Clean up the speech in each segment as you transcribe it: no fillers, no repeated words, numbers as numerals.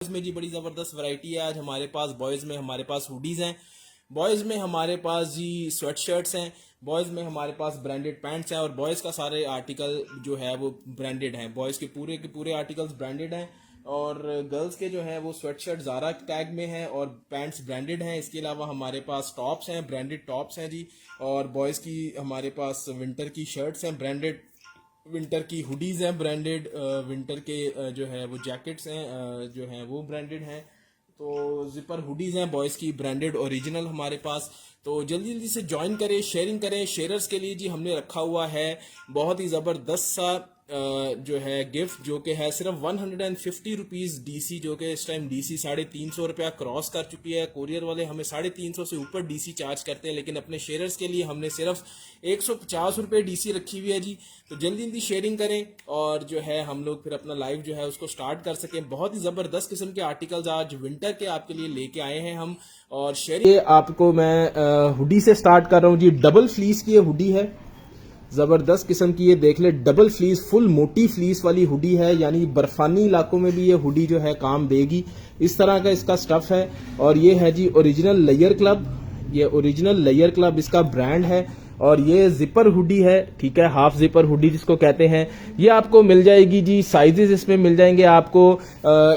इसमें जी बड़ी ज़बरदस्त वैरायटी है आज हमारे पास। बॉयज़ में हमारे पास हुडीज़ हैं, बॉयज़ में हमारे पास जी स्वेट शर्ट्स हैं, बॉयज़ में हमारे पास ब्रांडेड पैंट्स हैं और बॉयज़ का सारे आर्टिकल जो है वो ब्रांडेड हैं। बॉयज़ के पूरे आर्टिकल्स ब्रांडेड हैं और गर्ल्स के जो है वो स्वेट शर्ट ज़ारा टैग में हैं और पैंट्स ब्रांडेड हैं। इसके अलावा हमारे पास टॉप्स हैं, ब्रांडेड टॉप्स हैं जी। और बॉयज़ की हमारे पास विंटर की शर्ट्स हैं ब्रांडेड, विंटर की हुडीज़ हैं ब्रांडेड, विंटर के जो है वो जैकेट्स हैं जो हैं वो ब्रांडेड हैं। तो जिपर हुडीज़ हैं बॉयज़ की ब्रांडेड ओरिजिनल हमारे पास। तो जल्दी जल्दी से ज्वाइन करें, शेयरिंग करें। शेयरर्स के लिए जी हमने रखा हुआ है बहुत ही ज़बरदस्त सा जो है गिफ्ट, जो कि है सिर्फ 150 रुपीज़ डीसी, जो कि इस टाइम डीसी 350 रुपया क्रॉस कर चुकी है। कोरियर वाले हमें 350 से ऊपर डीसी चार्ज करते हैं, लेकिन अपने शेयरर्स के लिए हमने सिर्फ 150 रुपये डीसी रखी हुई है जी। तो जल्दी जल्दी शेयरिंग करें और जो है हम लोग फिर अपना लाइव जो है उसको स्टार्ट कर सकें। बहुत ही ज़बरदस्त किस्म के आर्टिकल्स आज विंटर के आपके लिए लेके आए हैं हम। और शेयरिंग आपको मैं हुडी से स्टार्ट कर रहा हूँ जी। डबल फ्लीस की ये हुडी है, ज़बरदस्त किस्म की, ये देख ले, डबल फ्लीस, फुल मोटी फ्लीस वाली हुडी है, यानी बर्फानी इलाकों में भी ये हुडी जो है काम देगी। इस तरह का इसका स्टफ है और ये है जी ओरिजिनल लेयर क्लब, ये ओरिजिनल लेयर क्लब इसका ब्रांड है। और ये जिपर हुडी है, ठीक है, हाफ जिपर हुडी जिसको कहते हैं। ये आपको मिल जाएगी जी, साइजेस इसमें मिल जाएंगे आपको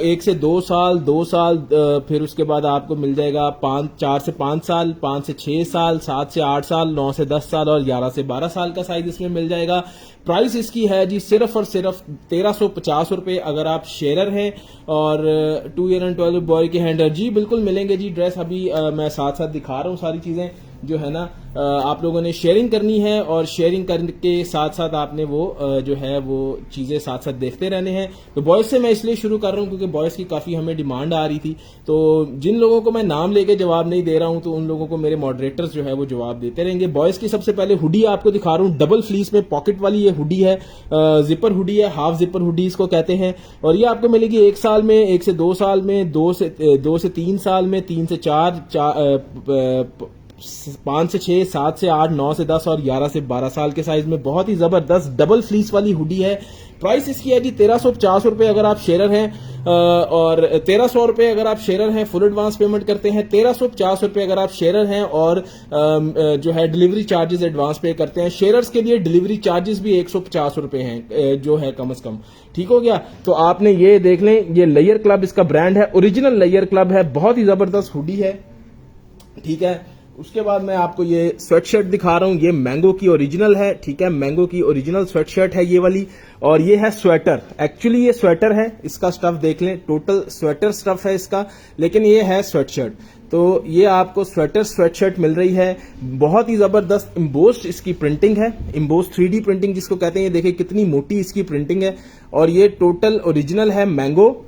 1 से 2 साल, 2 साल, फिर उसके बाद आपको मिल जाएगा 4 से 5 साल, 5 से 6 साल, 7 से 8 साल, 9 से 10 साल और 11 से 12 साल का साइज इसमें मिल जाएगा। प्राइस इसकी है जी सिर्फ और सिर्फ 1350 रुपये अगर आप शेयरर हैं और 2 ईयर एंड 12 बॉय के हैंडर जी बिल्कुल मिलेंगे जी। ड्रेस अभी मैं साथ साथ दिखा रहा हूँ सारी चीज़ें जो है ना। आप लोगों ने शेयरिंग करनी है और शेयरिंग करने के साथ साथ आपने वो जो है वो चीज़ें साथ साथ देखते रहने हैं। तो बॉयज़ से मैं इसलिए शुरू कर रहा हूँ क्योंकि बॉयज़ की काफ़ी हमें डिमांड आ रही थी। तो जिन लोगों को मैं नाम लेके जवाब नहीं दे रहा हूँ तो उन लोगों को मेरे मॉडरेटर्स जो है वो जवाब देते रहेंगे। बॉयज़ की सबसे पहले हुडी आपको दिखा रहा हूँ, डबल फ्लीस में पॉकेट वाली ये हुडी है, जिपर हुडी है, हाफ जिपर हुडी इसको कहते हैं। और ये आपको मिलेगी 1 साल में, 1 से 2 साल में, 2 से 3 साल में, 3 से 4, 5 से 6, 7 से 8, 9 से 10 और 11 से 12 साल के साइज में बहुत ही जबरदस्त डबल फ्लीस वाली हुडी है। प्राइस इसकी है जी 1350 रुपये अगर आप शेयरर हैं और 1300 रुपये अगर आप शेयरर हैं, फुल एडवांस पेमेंट करते हैं। 1350 रुपये अगर आप शेयरर हैं और जो है डिलीवरी चार्जेस एडवांस पे करते हैं। शेयरर्स के लिए डिलीवरी चार्जेस भी 150 रुपये हैं जो है कम से कम, ठीक हो गया। तो आपने ये देख लें, ये लेयर क्लब इसका ब्रांड है, ओरिजिनल लेयर क्लब है, बहुत ही जबरदस्त हुडी है, ठीक है। उसके बाद मैं आपको ये स्वेट शर्ट दिखा रहा हूँ, ये मैंगो की ओरिजिनल है, ठीक है, मैंगो की ओरिजिनल स्वेट शर्ट है ये वाली। और ये है स्वेटर, एक्चुअली ये स्वेटर है, इसका स्टफ देख लें, टोटल स्वेटर स्टफ है इसका, लेकिन ये है स्वेट शर्ट। तो ये आपको स्वेट शर्ट मिल रही है, बहुत ही जबरदस्त इम्बोस्ड इसकी प्रिंटिंग है, इम्बोस्ड 3D प्रिंटिंग जिसको कहते हैं। ये देखिए कितनी मोटी इसकी प्रिंटिंग है और ये टोटल ओरिजिनल है मैंगो,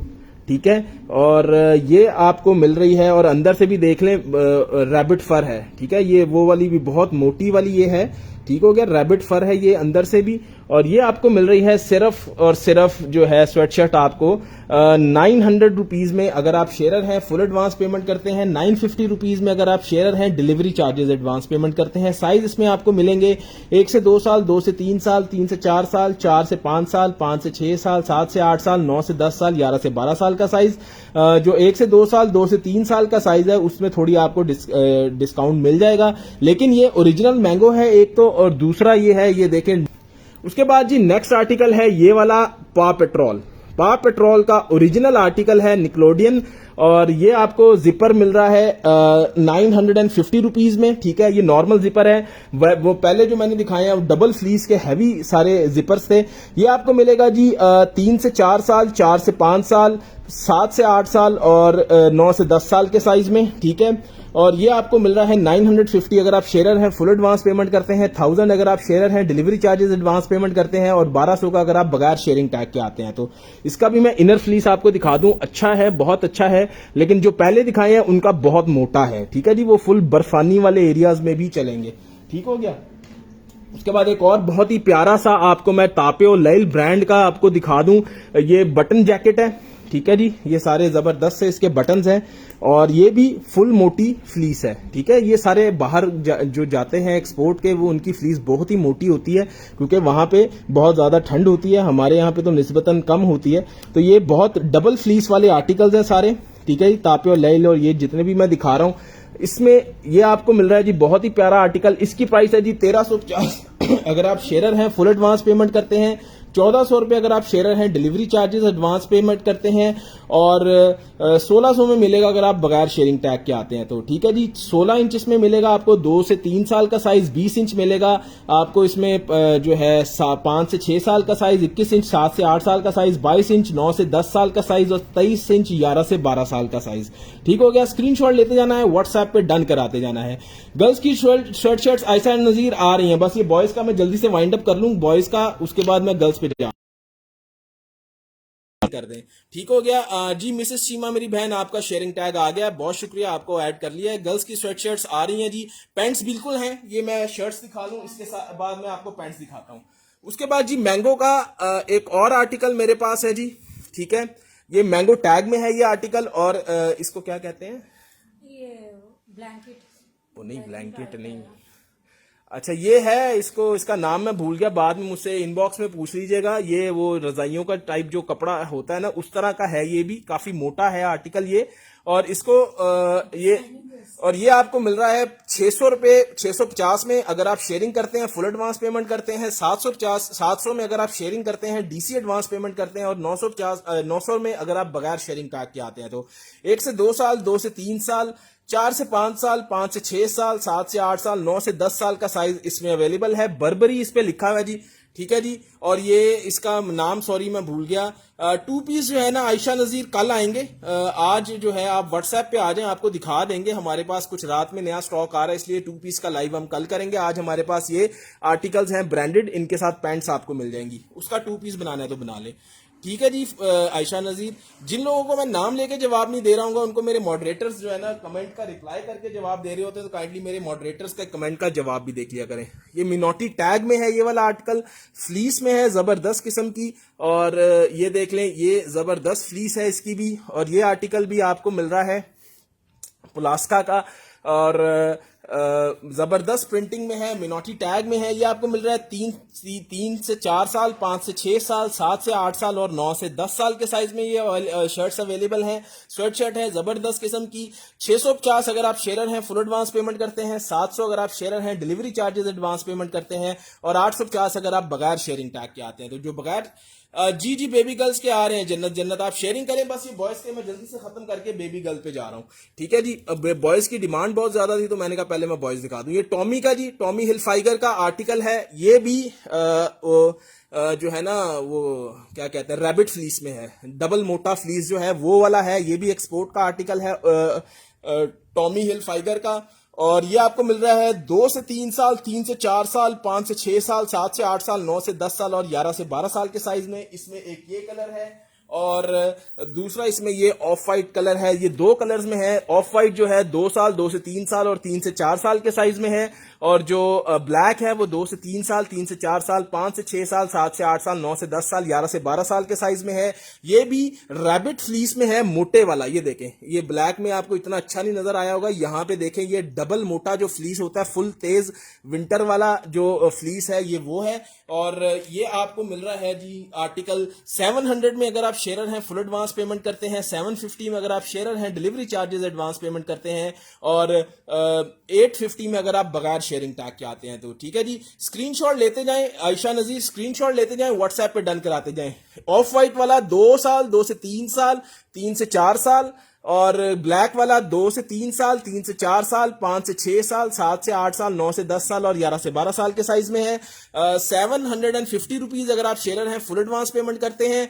ठीक है। और ये आपको मिल रही है और अंदर से भी देख लें रैबिट फर है, ठीक है, ये वो वाली भी बहुत मोटी वाली ये है, ठीक हो गया, रैबिट फर है ये अंदर से भी। और ये आपको मिल रही है सिर्फ और सिर्फ जो है स्वेट शर्ट आपको 900 रुपीज में अगर आप शेयरर हैं, फुल एडवांस पेमेंट करते हैं। 950 रुपीज में अगर आप शेयरर हैं, डिलीवरी चार्जेस एडवांस पेमेंट करते हैं। साइज इसमें आपको मिलेंगे 1 से 2 साल, 2 से 3 साल, 3 से 4 साल, 4 से 5 साल, 5 से 6 साल, 7 से 8 साल, 9 से 10 साल, 11 से 12 साल का साइज। जो 1 से 2 साल, 2 से 3 साल का साइज है उसमें थोड़ी आपको डिस्काउंट मिल जाएगा, लेकिन ये ओरिजिनल मैंगो है एक तो, और दूसरा ये है, ये देखें। उसके बाद जी नेक्स्ट आर्टिकल है ये वाला पा पेट्रोल, पा पेट्रोल का ओरिजिनल आर्टिकल है निकलोडियन और ये आपको जिपर मिल रहा है 950 रुपीज में, ठीक है। ये नॉर्मल जिपर है, वो पहले जो मैंने दिखाए हैं डबल फ्लीस के हैवी सारे जिपर्स थे। ये आपको मिलेगा जी 3 से 4 साल, 4 से 5 साल, 7 से 8 साल और 9 से 10 साल के साइज में, ठीक है। और ये आपको मिल रहा है 950 अगर आप शेयरर हैं, फुल एडवांस पेमेंट करते हैं। 1000 अगर आप शेयरर हैं, डिलीवरी चार्जेस एडवांस पेमेंट करते हैं। और 1200 का अगर आप बगैर शेयरिंग टैग के आते हैं। तो इसका भी मैं इनर फ्लीस आपको दिखा दूं, अच्छा है, बहुत अच्छा है, लेकिन जो पहले दिखाए हैं उनका बहुत मोटा है, ठीक है जी, वो फुल बर्फानी वाले एरियाज में भी चलेंगे, ठीक हो गया। उसके बाद एक और बहुत ही प्यारा सा आपको मैं तापे और लैल ब्रांड का आपको दिखा दूं, ये बटन जैकेट है, ठीक है जी। ये सारे जबरदस्त से इसके बटन्स हैं और ये भी फुल मोटी फ्लीस है, ठीक है। ये सारे बाहर जो जाते हैं एक्सपोर्ट के, वो उनकी फ्लीस बहुत ही मोटी होती है क्योंकि वहां पे बहुत ज्यादा ठंड होती है, हमारे यहाँ पे तो निस्बतन कम होती है। तो ये बहुत डबल फ्लीस वाले आर्टिकल्स हैं सारे, ठीक है जी। तापे और लैल और ये जितने भी मैं दिखा रहा हूँ, इसमें ये आपको मिल रहा है जी बहुत ही प्यारा आर्टिकल। इसकी प्राइस है जी 1350 अगर आप शेयरर हैं, फुल एडवांस पेमेंट करते हैं। 1400 रुपए अगर आप शेयरर हैं, डिलीवरी चार्जेस एडवांस पेमेंट करते हैं। और 1600 में मिलेगा अगर आप बगैर शेयरिंग टैग के आते हैं तो, ठीक है जी। 16 इंच इसमें मिलेगा आपको, 2 से 3 साल का साइज 20 इंच मिलेगा आपको इसमें, जो है 5 से 6 साल का साइज 21 इंच, 7 से 8 साल का साइज 22 इंच, 9 से 10 साल का साइज और 23 इंच 11 से 12 साल का साइज। ठीक हो गया। स्क्रीनशॉट लेते जाना है, व्हाट्सएप पे डन कराते जाना है। गर्ल्स की शर्ट्स आयशा एंड नजीर आ रही हैं, बस ये बॉयज का मैं जल्दी से वाइंड अप कर लूं बॉयज का, उसके बाद मैं गर्ल्स पे कर दें। ठीक हो गया जी। मिसेस सीमा मेरी बहन, आपका शेयरिंग टैग आ गया, बहुत शुक्रिया, आपको ऐड कर लिया है। गर्ल्स की स्वेट शर्ट्स आ रही हैं जी, पैंट्स बिल्कुल हैं। ये मैं शर्ट्स दिखा लूं, इसके बाद मैं आपको पैंट्स दिखाता हूं। उसके बाद जी मैंगो का एक और आर्टिकल मेरे पास है जी, ठीक है। ये मैंगो टैग में है ये आर्टिकल, और इसको क्या कहते हैं, ये ब्लैंकेट। वो नहीं, ब्लैंकेट नहीं, अच्छा ये है, इसको इसका नाम मैं भूल गया, बाद में मुझसे इनबॉक्स में पूछ लीजिएगा। ये वो रजाइयों का टाइप जो कपड़ा होता है ना, उस तरह का है। ये भी काफी मोटा है आर्टिकल ये, और इसको ये आपको मिल रहा है 600 रुपए 650 में अगर आप शेयरिंग करते हैं, फुल एडवांस पेमेंट करते हैं। 700 में अगर आप शेयरिंग करते हैं, डीसी एडवांस पेमेंट करते हैं। और 900 में अगर आप बगैर शेयरिंग टैग के आते हैं तो 1 से 2 साल, 2 से 3 साल, 4 से 5 साल, 5 से 6 साल, 7 से 8 साल, 9 से 10 साल का साइज इसमें अवेलेबल है। बर्बरी इस पे लिखा हुआ है जी, ठीक है जी। और ये इसका नाम सॉरी मैं भूल गया। 2 पीस जो है ना आयशा नजीर कल आएंगे, आज जो है आप व्हाट्सएप पे आ जाएं, आपको दिखा देंगे। हमारे पास कुछ रात में नया स्टॉक आ रहा है, इसलिए 2 पीस का लाइव हम कल करेंगे। आज हमारे पास ये आर्टिकल्स हैं ब्रांडेड, इनके साथ पैंट्स आपको मिल जाएंगी। उसका 2 पीस बनाना है तो बना ले, ठीक है जी। आयशा नजीर, जिन लोगों को मैं नाम लेके जवाब नहीं दे रहा हूँ, उनको मेरे मॉडरेटर्स जो है ना कमेंट का रिप्लाई करके जवाब दे रहे होते हैं, तो काइंडली मेरे मॉडरेटर्स का कमेंट का जवाब भी देख लिया करें। ये मिनोटी टैग में है ये वाला आर्टिकल, फ्लीस में है जबरदस्त किस्म की, और ये देख लें, ये जबरदस्त फ्लीस है इसकी भी। और ये आर्टिकल भी आपको मिल रहा है पुलास्का का, और जबरदस्त प्रिंटिंग में है, मिनोटी टैग में है। ये आपको मिल रहा है 3 से 4 साल, 5 से 6 साल, 7 से 8 साल और 9 से 10 साल के साइज में ये शर्ट्स अवेलेबल हैं। स्वेट शर्ट है जबरदस्त किस्म की। 650 अगर आप शेयरर हैं, फुल एडवांस पेमेंट करते हैं। 700 अगर आप शेयरर हैं, डिलीवरी चार्जेस एडवांस पेमेंट करते हैं। और 850 अगर आप बगैर शेयरिंग टैग के आते हैं। तो जो बगैर जी बेबी गर्ल्स के आ रहे हैं, जन्नत आप शेयरिंग करें। बस ये बॉयज के मैं जल्दी से खत्म करके बेबी गर्ल पे जा रहा हूं, ठीक है जी। अब बॉयज की डिमांड बहुत ज्यादा थी, तो मैंने कहा पहले मैं बॉयज दिखा दूं। ये टॉमी का जी, टॉमी हिलफाइगर का आर्टिकल है। ये भी जो है ना वो क्या कहते हैं, रैबिट फ्लीस में है। डबल मोटा फ्लीस जो है वो वाला है। ये भी एक्सपोर्ट का आर्टिकल है टॉमी हिलफाइगर का। और ये आपको मिल रहा है 2 से 3 साल, 3 से 4 साल, 5 से 6 साल, 7 से 8 साल, 9 से 10 साल और 11 से 12 साल के साइज में। इसमें एक ये कलर है और दूसरा इसमें ये ऑफ वाइट कलर है। ये 2 कलर्स में है। ऑफ वाइट जो है 2 साल, 2 से 3 साल और 3 से 4 साल के साइज में है। और जो ब्लैक है वो 2 से 3 साल, 3 से 4 साल, 5 से 6 साल, 7 से 8 साल, 9 से 10 साल, 11 से 12 साल के साइज में है। ये भी रैबिट फ्लीस में है, मोटे वाला। ये देखें, ये ब्लैक में आपको इतना अच्छा नहीं नजर आया होगा। यहां पे देखें, ये डबल मोटा जो फ्लीस होता है, फुल तेज विंटर वाला जो फ्लीस है, ये वो है। और ये आपको मिल रहा है जी आर्टिकल 700 में अगर आप शेयरर हैं, फुल एडवांस पेमेंट करते हैं। 750 में अगर आप शेयरर हैं, डिलीवरी चार्जेस एडवांस पेमेंट करते हैं। और 850 में अगर आप बगैर शेयरिंग टैग के आते हैं तो, ठीक है जी। स्क्रीनशॉट लेते जाएं आयशा नजीर, स्क्रीनशॉट लेते जाएं, व्हाट्सएप पे डन कराते जाएं। ऑफ वाइट वाला 2 साल, 2 से 3 साल, 3 से 4 साल। और ब्लैक वाला 2 से 3 साल, 3 से 4 साल, 5 से 6 साल, 7 से 8 साल, 9 से 10 साल और 11 से 12 साल के साइज में है। 750 रुपीज अगर आप शेयरर हैं, फुल एडवांस पेमेंट करते हैं।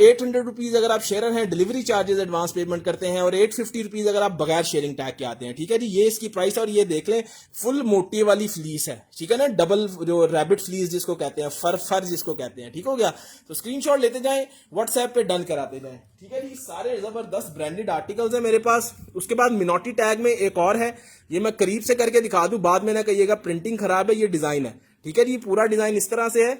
800 रुपीज अगर आप शेयरर हैं, डिलीवरी चार्जेस एडवांस पेमेंट करते हैं। और 850 रुपीज अगर आप बगैर शेयरिंग टैग के आते हैं, ठीक है जी। ये इसकी प्राइस। और ये देख लें, फुल मोटी वाली फ्लीस है, ठीक है ना, डबल जो रैबिट फ्लीस जिसको कहते हैं, फर जिसको कहते हैं, ठीक हो गया। तो स्क्रीनशॉट लेते जाएं, व्हाट्सएप पे डन कराते जाएं, ठीक है जी। सारे जबरदस्त ब्रांडेड आर्टिकल्स हैं मेरे पास। उसके बाद मिनोटी टैग में एक और है, ये मैं करीब से करके दिखा दूं, बाद में ना कहिएगा प्रिंटिंग खराब है। ये डिजाइन है, ठीक है जी। पूरा डिजाइन इस तरह से है।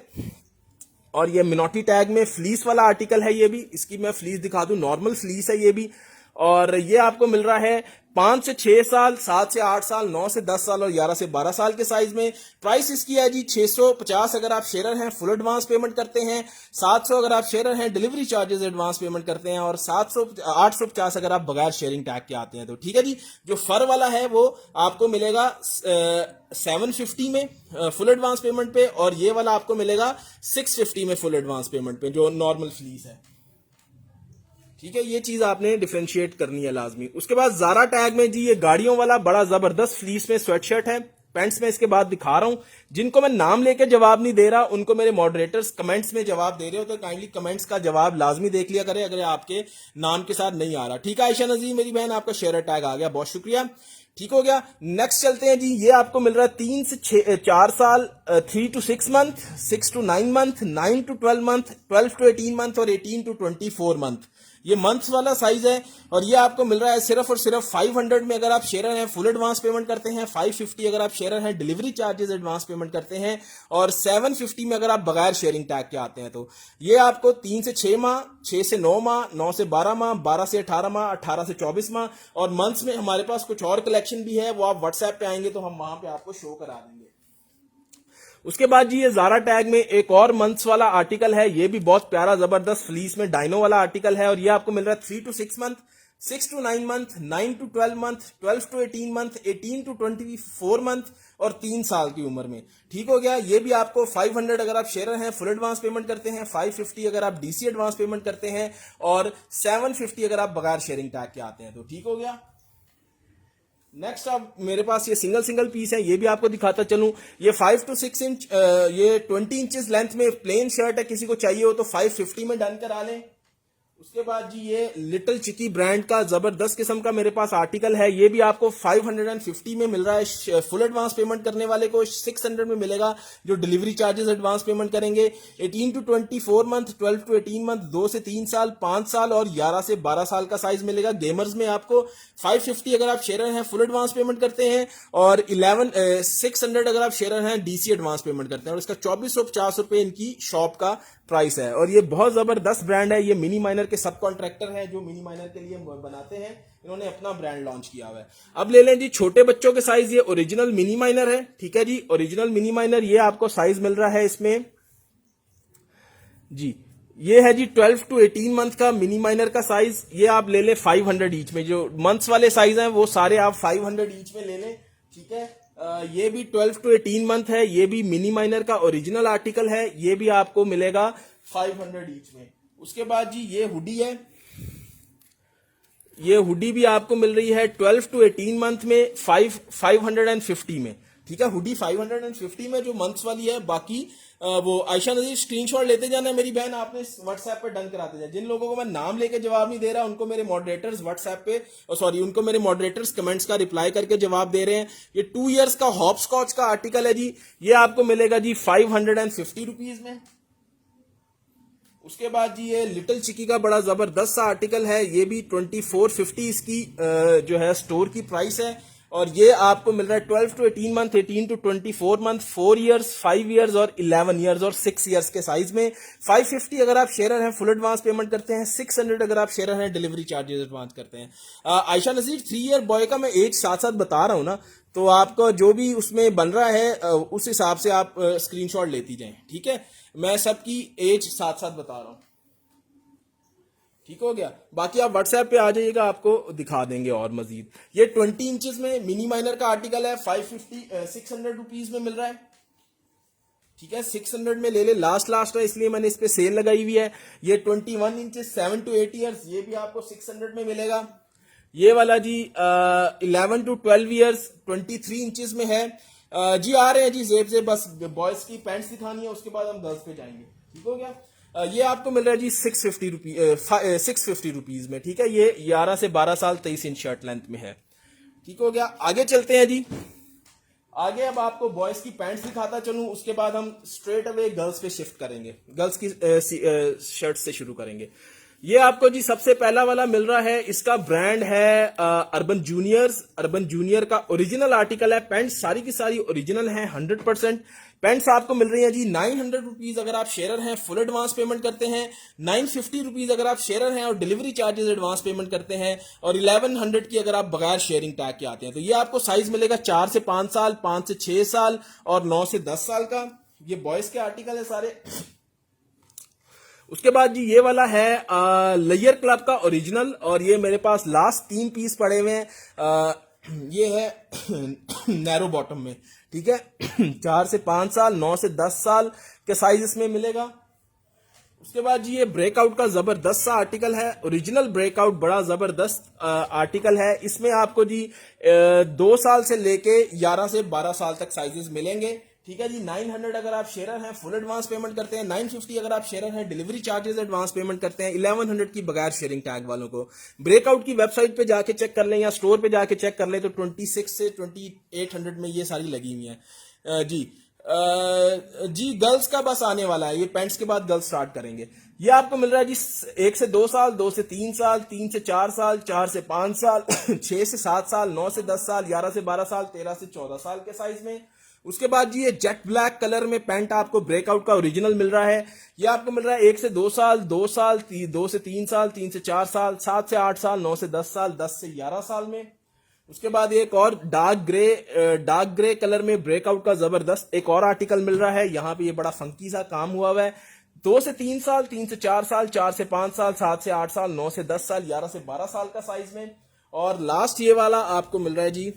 और ये मिनोटी टैग में फ्लीस वाला आर्टिकल है। ये भी इसकी मैं फ्लीस दिखा दूं, नॉर्मल फ्लीस है ये भी। और ये आपको मिल रहा है 5 से 6 साल, 7 से 8 साल, 9 से 10 साल और 11 से 12 साल के साइज में। प्राइस इसकी है जी 650 अगर आप शेयर हैं, फुल एडवांस पेमेंट करते हैं। 700 अगर आप शेयर हैं, डिलीवरी चार्जेस एडवांस पेमेंट करते हैं। और 850 अगर आप बगैर शेयरिंग टैग के आते हैं तो। ठीक है जी। जो फर वाला है वो आपको मिलेगा 750 में फुल एडवांस पेमेंट पे, और ये वाला आपको मिलेगा 650 में फुल एडवांस पेमेंट पे, जो नॉर्मल फ्लीस है। ठीक है, ये चीज आपने डिफरेंशिएट करनी है लाजमी। उसके बाद जारा टैग में जी ये गाड़ियों वाला बड़ा जबरदस्त फ्लीस में स्वेटशर्ट है। पैंट्स में इसके बाद दिखा रहा हूं। जिनको मैं नाम लेके जवाब नहीं दे रहा, उनको मेरे मॉडरेटर्स कमेंट्स में जवाब दे रहे हो तो काइंडली कमेंट्स का जवाब लाजमी देख लिया करें अगर आपके नाम के साथ नहीं आ रहा। ठीक है आयशा नजीर मेरी बहन, आपका शेयर टैग आ गया, बहुत शुक्रिया। ठीक हो गया। नेक्स्ट चलते हैं जी। ये आपको मिल रहा है 3 से 4 साल, 3 to 6 month, 6 to 9 month, 9 to 12 month, 12 to 18 month और 18 to 24 मंथ। ये मंथ्स वाला साइज है। और ये आपको मिल रहा है सिर्फ और सिर्फ 500 में अगर आप शेयर हैं, फुल एडवांस पेमेंट करते हैं। 550 अगर आप शेयर हैं, डिलीवरी चार्जेस एडवांस पेमेंट करते हैं। और 750 में अगर आप बगैर शेयरिंग टैग के आते हैं तो। ये आपको 3 से 6 माह, 6 से 9 माह, 9 से 12 माह, 12 से 18 माह, 18 से 24 माह। और मंथ्स में हमारे पास कुछ और कलेक्शन भी है, वो आप व्हाट्सएप पे आएंगे तो हम वहां पे आपको शो करा देंगे। उसके बाद जी ये जारा टैग में एक और मंथ्स वाला आर्टिकल है। ये भी बहुत प्यारा जबरदस्त फ्लीस में डायनो वाला आर्टिकल है। और ये आपको मिल रहा है 3 to 6 month, 6 to 9 month, 9 to 12 month, 12 to 18 month, 18 to 24 month और 3 साल की उम्र में। ठीक हो गया। ये भी आपको 500 अगर आप शेयर हैं, फुल एडवांस पेमेंट करते हैं। 550 अगर आप डीसी एडवांस पेमेंट करते हैं। और 750 अगर आप बगैर शेयरिंग टैग के आते हैं तो। ठीक हो गया। नेक्स्ट अब मेरे पास ये सिंगल पीस है, ये भी आपको दिखाता चलूं। ये 5 to 6 इंच, ये 20 इंचेस लेंथ में प्लेन शर्ट है। किसी को चाहिए हो तो 550 में डन करा लें। उसके बाद जी ये लिटिल चिकी ब्रांड का जबरदस्त किस्म का मेरे पास आर्टिकल है। ये भी आपको 550 में मिल रहा है। फुल एडवांस पेमेंट करने वाले को 600 में मिलेगा, जो डिलीवरी चार्जेस एडवांस पेमेंट करेंगे। 18 to 24 मंथ, 12 to 18 मंथ, 2 से 3 साल, 5 साल और 11 से 12 साल का साइज मिलेगा। गेमर्स में आपको 550 अगर आप शेयर हैं, फुल एडवांस पेमेंट करते हैं। और 600 अगर आप शेयर हैं, डीसी एडवांस पेमेंट करते हैं। और इसका 2450 रुपए इनकी शॉप का प्राइस है। और ये बहुत जबरदस्त ब्रांड है। ये मिनी माइनर के सब कॉन्ट्रैक्टर हैं जो मिनी माइनर के लिए बनाते हैं। इन्होंने अपना ब्रांड लॉन्च किया हुआ है। अब ले लें जी छोटे बच्चों के साइज। ये ओरिजिनल मिनी माइनर है। ठीक है जी, ओरिजिनल मिनी माइनर। ये आपको साइज मिल रहा है इसमें जी, ये है जी 12 to 18 मंथ का मिनी माइनर का साइज। ये आप ले लें 500 ईच में। जो मंथ्स वाले साइज हैं वो सारे आप 500 ईच में ले लें। ठीक है। ये भी 12 to 18 मंथ है। ये भी मिनी माइनर का ओरिजिनल आर्टिकल है। ये भी आपको मिलेगा 500 ईच में। उसके बाद जी ये हुडी है। ये हुडी भी आपको मिल रही है 12 to 18 मंथ में 550 में। ठीक है, हुडी 550 में जो मंथ्स वाली है। बाकी वो आयशा नजीर स्क्रीनशॉट लेते जाना मेरी बहन, आपने व्हाट्सएप पे डन कराते जाए। जिन लोगों को मैं नाम लेके जवाब नहीं दे रहा उनको मेरे मॉडरेटर्स व्हाट्सएप पे, उनको मेरे मॉडरेटर्स कमेंट्स का रिप्लाई करके जवाब दे रहे हैं। ये 2 इयर्स का हॉप स्कॉच का आर्टिकल है जी। ये आपको मिलेगा जी 550 रुपीज में। उसके बाद जी ये लिटिल चिकी का बड़ा जबरदस्त सा आर्टिकल है। ये भी 2450 इसकी जो है स्टोर की प्राइस है। और ये आपको मिल रहा है 12 to 18 month, 18 to 24 month, 4 years, 5 years और 11 इयर्स और 6 इयर्स के साइज में। 550 अगर आप शेयर हैं, फुल एडवांस पेमेंट करते हैं। 600 अगर आप शेयर हैं, डिलीवरी चार्जेस एडवांस करते हैं। आयशा नजीर 3 ईयर बॉय का मैं एज साथ साथ बता रहा हूं ना, तो आपका जो भी उसमें बन रहा है उस हिसाब से आप स्क्रीनशॉट लेती जाएं। ठीक है, मैं सबकी एज साथ साथ बता रहा हूं। ठीक हो गया। बाकी आप व्हाट्सएप पे आ जाइएगा, आपको दिखा देंगे और मजीद। ये 20 इंचेस में मिनी माइनर का आर्टिकल है। 600 रुपीज में मिल रहा है। ठीक है, 600 में ले ले। लास्ट है इसलिए मैंने इस पे सेल लगाई हुई है। ये 21 इंचेस 7 to 8 इयर्स, ये भी आपको 600 में मिलेगा। ये वाला जी 11 to 12 इयर्स 23 इंचेस में है। जी आ रहे हैं जी जेब से, बस बॉयज की पैंट्स दिखानी है, उसके बाद हम गर्ल्स पे जाएंगे। ठीक हो गया। ये आपको मिल रहा है जी 650 रुपीज में। ठीक है, ये 11 से 12 साल 23 इंच शर्ट लेंथ में है। ठीक हो गया। आगे चलते हैं जी। आगे अब आपको बॉयज की पैंट्स दिखाता चलूं, उसके बाद हम स्ट्रेट अवे गर्ल्स पे शिफ्ट करेंगे। गर्ल्स की शर्ट से शुरू करेंगे। ये आपको जी सबसे पहला वाला मिल रहा है, इसका ब्रांड है अर्बन जूनियर्स। अर्बन जूनियर का ओरिजिनल आर्टिकल है, पैंट सारी की सारी ओरिजिनल है 100%। पैंट्स आपको मिल रही है जी 900 रुपीज अगर आप शेयर हैं, फुल एडवांस पेमेंट करते हैं, 950 रुपीज अगर आप शेयर हैं और डिलीवरी चार्जेस एडवांस पेमेंट करते हैं, और 1100 की अगर आप बगैर शेयरिंग टैग के आते हैं। तो ये आपको साइज मिलेगा 4 से 5 साल, 5 से 6 साल और 9 से 10 साल का। ये बॉयज के आर्टिकल है सारे। उसके बाद जी ये वाला है लेयर क्लब का ओरिजिनल, और ये मेरे पास लास्ट 3 पीस पड़े हुए हैं। ये है नैरो बॉटम में, ठीक है। 4 से 5 साल, 9 से 10 साल के साइज इसमें मिलेगा। उसके बाद जी ये ब्रेकआउट का जबरदस्त सा आर्टिकल है, ओरिजिनल ब्रेकआउट, बड़ा जबरदस्त आर्टिकल है। इसमें आपको जी 2 साल से लेके 11 से 12 साल तक साइजेस मिलेंगे, ठीक है जी। 900 अगर आप शेयर हैं, फुल एडवांस पेमेंट करते हैं, 950 अगर आप शेयर हैं, डिलीवरी चार्जेस एडवांस पेमेंट करते हैं, 1100 की बगैर शेयरिंग टैग वालों को। ब्रेकआउट की वेबसाइट पे जाके चेक कर लें या स्टोर पे जाके चेक कर लें तो 26 से 2800 में ये सारी लगी हुई हैं जी। जी गर्ल्स का बस आने वाला है, ये पैंट्स के बाद गर्ल्स स्टार्ट करेंगे। ये आपको मिल रहा है जी 1 से 2 साल, 2 से 3 साल, 3 से 4 साल, 4 से 5 साल, 6 से 7 साल, 9 से 10 साल, 11 से 12 साल, 13 से 14 साल के साइज में। उसके बाद जी ये जेट ब्लैक कलर में पैंट आपको ब्रेकआउट का ओरिजिनल मिल रहा है। ये आपको मिल रहा है 1 से 2 साल, 2 साल, 2 से 3 साल, 3 से 4 साल, 7 से 8 साल, 9 से 10 साल, 10 से 11 साल में। उसके बाद एक और डार्क ग्रे कलर में ब्रेकआउट का जबरदस्त एक और आर्टिकल मिल रहा है। यहाँ पे ये बड़ा फंकी सा काम हुआ हुआ है। 2 से 3 साल, 3 से 4 साल, 4 से 5 साल, 7 से 8 साल, 9 से 10 साल, 11 से 12 साल का साइज में। और लास्ट ये वाला आपको मिल रहा है जी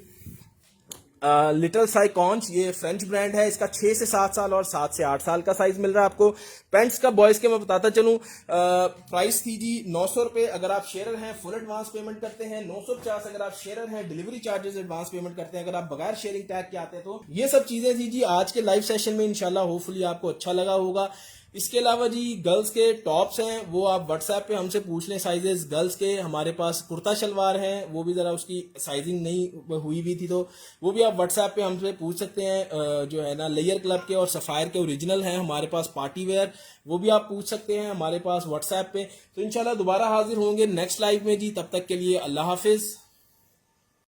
लिटिल साइकॉन्स, ये फ्रेंच ब्रांड है। इसका 6 से 7 साल और 7 से 8 साल का साइज मिल रहा है आपको। पैंट्स का बॉयज के मैं बताता चलूं, प्राइस थी जी 900 रुपए अगर आप शेयर हैं, फुल एडवांस पेमेंट करते हैं, 950 अगर आप शेयर हैं, डिलीवरी चार्जेस एडवांस पेमेंट करते हैं, अगर आप बगैर शेयरिंग टैग के आते हैं। तो ये सब चीजें थी जी आज के लाइव सेशन में। इंशाल्लाह होपफुली आपको अच्छा लगा होगा। इसके अलावा जी गर्ल्स के टॉप्स हैं, वो आप व्हाट्सएप पे हमसे पूछ लें साइजेस। गर्ल्स के हमारे पास कुर्ता शलवार हैं, वो भी जरा उसकी साइजिंग नहीं हुई भी थी, तो वो भी आप व्हाट्सएप पे हमसे पूछ सकते हैं। जो है ना लेयर क्लब के और सफायर के ओरिजिनल हैं हमारे पास पार्टी वेयर, वो भी आप पूछ सकते हैं हमारे पास व्हाट्सएप पे। तो इंशाल्लाह दोबारा हाजिर होंगे नेक्स्ट लाइव में जी। तब तक के लिए अल्लाह हाफिज।